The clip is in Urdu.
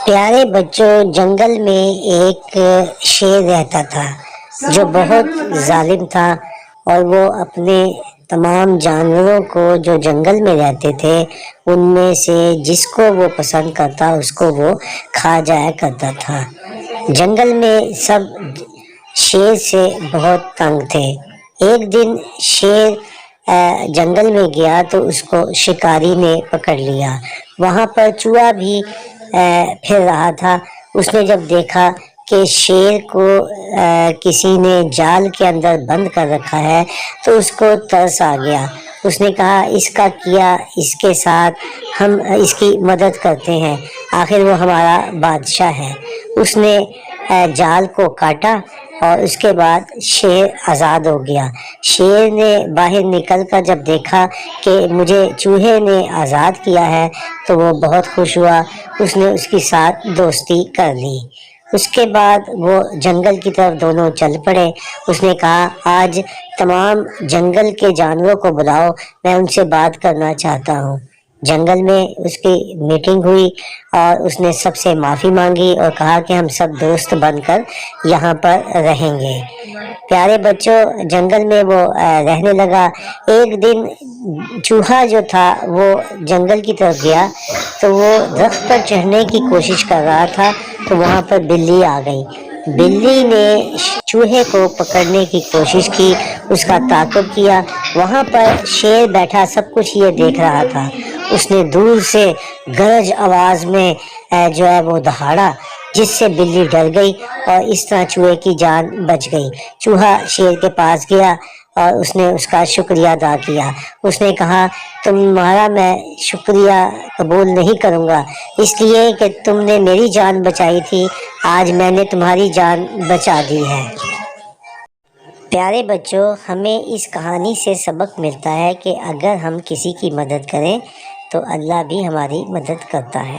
پیارے بچوں، جنگل میں ایک شیر رہتا تھا جو بہت ظالم تھا، اور وہ اپنے تمام جانوروں کو جو جنگل میں رہتے تھے ان میں سے جس کو وہ پسند کرتا اس کو وہ کھا جایا کرتا تھا۔ جنگل میں سب شیر سے بہت تنگ تھے۔ ایک دن شیر جنگل میں گیا تو اس کو شکاری نے پکڑ لیا۔ وہاں پر چوہا بھی پھر رہا تھا۔ اس نے جب دیکھا کہ شیر کو کسی نے جال کے اندر بند کر رکھا ہے تو اس کو ترس آ گیا۔ اس نے کہا اس کا کیا اس کے ساتھ ہم اس کی مدد کرتے ہیں، آخر وہ ہمارا بادشاہ ہے۔ اس نے جال کو کاٹا اور اس کے بعد شیر آزاد ہو گیا۔ شیر نے باہر نکل کر جب دیکھا کہ مجھے چوہے نے آزاد کیا ہے تو وہ بہت خوش ہوا۔ اس نے اس کے ساتھ دوستی کر لی۔ اس کے بعد وہ جنگل کی طرف دونوں چل پڑے۔ اس نے کہا آج تمام جنگل کے جانوروں کو بلاؤ، میں ان سے بات کرنا چاہتا ہوں۔ جنگل میں اس کی میٹنگ ہوئی اور اس نے سب سے معافی مانگی اور کہا کہ ہم سب دوست بن کر یہاں پر رہیں گے۔ پیارے بچوں، جنگل میں وہ رہنے لگا۔ ایک دن چوہا جو تھا وہ جنگل کی طرف گیا تو وہ درخت پر چڑھنے کی کوشش کر رہا تھا تو وہاں پر بلی آ گئی۔ بلی نے چوہے کو پکڑنے کی کوشش کی، اس کا تعاقب کیا۔ وہاں پر شیر بیٹھا سب کچھ یہ دیکھ رہا تھا۔ اس نے دور سے گرج آواز میں جو ہے وہ دہاڑا، جس سے بلی ڈر گئی اور اس طرح چوہے کی جان بچ گئی۔ چوہا شیر کے پاس گیا اور اس نے اس کا شکریہ ادا کیا۔ اس نے کہا تمہارا میں شکریہ قبول نہیں کروں گا، اس لیے کہ تم نے میری جان بچائی تھی، آج میں نے تمہاری جان بچا دی ہے۔ پیارے بچوں، ہمیں اس کہانی سے سبق ملتا ہے کہ اگر ہم کسی کی مدد کریں تو اللہ بھی ہماری مدد کرتا ہے۔